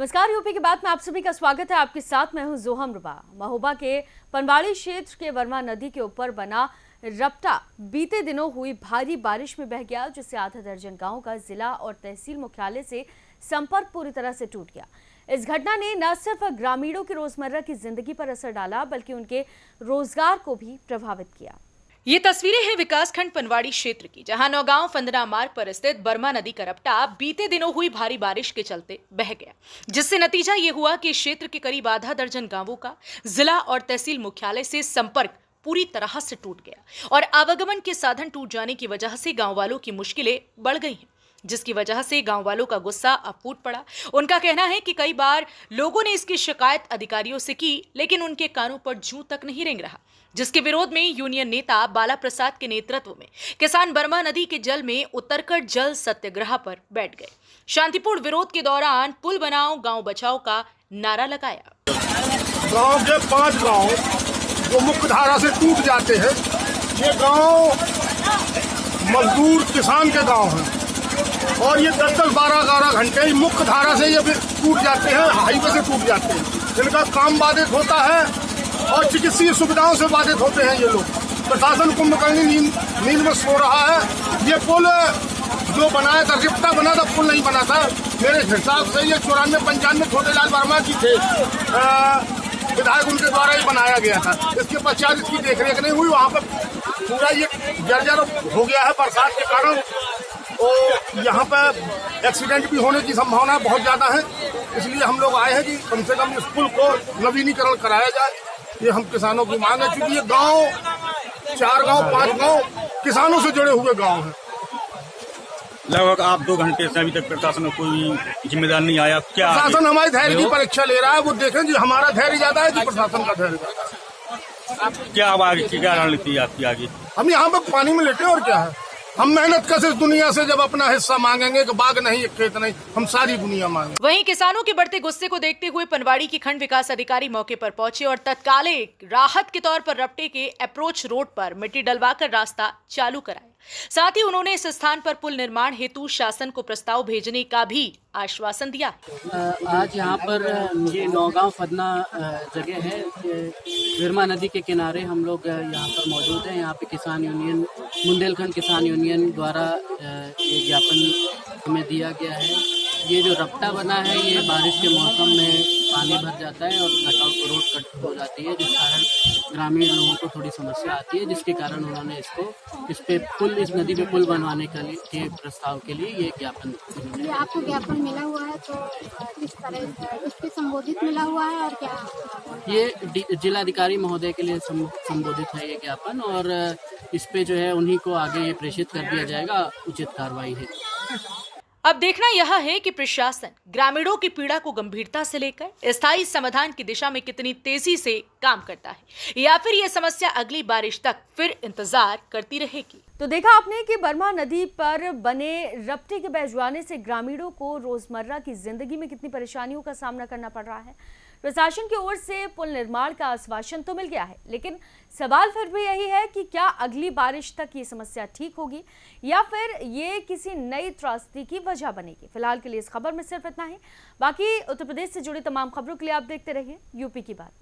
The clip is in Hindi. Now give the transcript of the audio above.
नमस्कार, यूपी की बात में आप सभी का स्वागत है। आपके साथ मैं हूं जोहम रुबा। महोबा के पनवाड़ी क्षेत्र के वर्मा नदी के ऊपर बना रपटा बीते दिनों हुई भारी बारिश में बह गया, जिससे आधा दर्जन गांव का जिला और तहसील मुख्यालय से संपर्क पूरी तरह से टूट गया। इस घटना ने न सिर्फ ग्रामीणों की रोजमर्रा की जिंदगी पर असर डाला, बल्कि उनके रोजगार को भी प्रभावित किया। ये तस्वीरें हैं विकासखंड पनवाड़ी क्षेत्र की, जहां नौगांव फंदना मार्ग पर स्थित बर्मा नदी का रपटा बीते दिनों हुई भारी बारिश के चलते बह गया, जिससे नतीजा ये हुआ कि क्षेत्र के करीब आधा दर्जन गांवों का जिला और तहसील मुख्यालय से संपर्क पूरी तरह से टूट गया और आवागमन के साधन टूट जाने की वजह से गांव वालों की मुश्किलें बढ़ गई हैं, जिसकी वजह से गांव वालों का गुस्सा अब फूट पड़ा। उनका कहना है कि कई बार लोगों ने इसकी शिकायत अधिकारियों से की, लेकिन उनके कानों पर जूं तक नहीं रेंग रहा, जिसके विरोध में यूनियन नेता बाला प्रसाद के नेतृत्व में किसान बर्मा नदी के जल में उतरकर जल सत्याग्रह पर बैठ गए। शांतिपूर्ण विरोध के दौरान पुल बनाओ गांव बचाओ का नारा लगाया। गांव के 5 गांव जो मुख्य धारा से टूट जाते हैं, ये गांव मजदूर किसान के गांव हैं और ये 10-10, 12-12 घंटे मुख्य धारा से ये टूट जाते हैं, हाईवे से टूट जाते हैं। इनका काम बाधित होता है और चिकित्सीय सुविधाओं से बाधित होते हैं ये लोग। प्रशासन कुंभकर्णी नींद में सो रहा है। ये पुल जो बनाया था, रिपटा बना था, पुल नहीं बना था। मेरे हिसाब से ये 94-95 छोटेलाल वर्मा जी थे विधायक, उनके द्वारा ही बनाया गया था। इसके पश्चात इसकी देखरेख नहीं हुई। वहाँ पर पूरा ये जर्जर हो गया है बरसात के कारण। तो यहाँ पर एक्सीडेंट भी होने की संभावना बहुत ज्यादा है। इसलिए हम लोग आए हैं कि कम से कम इस पुल को नवीनीकरण कराया जाए। ये हम किसानों की मांग है, क्योंकि ये गांव 4 गांव 5 गांव किसानों से जुड़े हुए गांव हैं। लगभग आप 2 घंटे से अभी तक प्रशासन में कोई जिम्मेदार नहीं आया। क्या प्रशासन हमारे धैर्य की परीक्षा ले रहा है? वो देखें जी, हमारा धैर्य ज्यादा है कि प्रशासन का धैर्य ज्यादा है। क्या अब आगे क्या रणनीति आपकी आगे? हम यहाँ पे पानी में लेटे और क्या है। हम मेहनत कैसे दुनिया से जब अपना हिस्सा मांगेंगे कि बाग नहीं, खेत नहीं, हम सारी दुनिया मांगे। वहीं किसानों के बढ़ते गुस्से को देखते हुए पनवाड़ी की खंड विकास अधिकारी मौके पर पहुंचे और तत्कालिक राहत के तौर पर रपटे के अप्रोच रोड पर मिट्टी डलवाकर रास्ता चालू कराया। साथ ही उन्होंने इस स्थान पर पुल निर्माण हेतु शासन को प्रस्ताव भेजने का भी आश्वासन दिया। आज यहाँ पर ये नौगांव फदना जगह है, वर्मा नदी के किनारे हम लोग यहाँ पर मौजूद हैं। यहाँ पे किसान यूनियन, बुंदेलखंड किसान यूनियन द्वारा ये ज्ञापन हमें दिया गया है। ये जो रपटा बना है, ये बारिश के मौसम में पानी भर जाता है और रोड कट हो जाती है, जिस कारण ग्रामीण लोगों को थोड़ी समस्या आती है, जिसके कारण उन्होंने इस नदी पे पुल बनवाने के प्रस्ताव के लिए ये ज्ञापन। ये आपको ज्ञापन मिला हुआ है, तो किस तरह इसके संबोधित मिला हुआ है और क्या? ये जिलाधिकारी महोदय के लिए संबोधित है ये ज्ञापन, और इस पे जो है उन्हीं को आगे ये प्रेषित कर दिया जाएगा, उचित कार्रवाई है। अब देखना यह है कि प्रशासन ग्रामीणों की पीड़ा को गंभीरता से लेकर स्थायी समाधान की दिशा में कितनी तेजी से काम करता है, या फिर यह समस्या अगली बारिश तक फिर इंतजार करती रहेगी। तो देखा आपने कि बर्मा नदी पर बने रपटे के बह जाने से ग्रामीणों को रोजमर्रा की जिंदगी में कितनी परेशानियों का सामना करना पड़ रहा है। प्रशासन की ओर से पुल निर्माण का आश्वासन तो मिल गया है, लेकिन सवाल फिर भी यही है कि क्या अगली बारिश तक ये समस्या ठीक होगी या फिर ये किसी नई त्रासदी की वजह बनेगी। फिलहाल के लिए इस खबर में सिर्फ इतना ही। बाकी उत्तर प्रदेश से जुड़ी तमाम खबरों के लिए आप देखते रहिए यूपी की बात।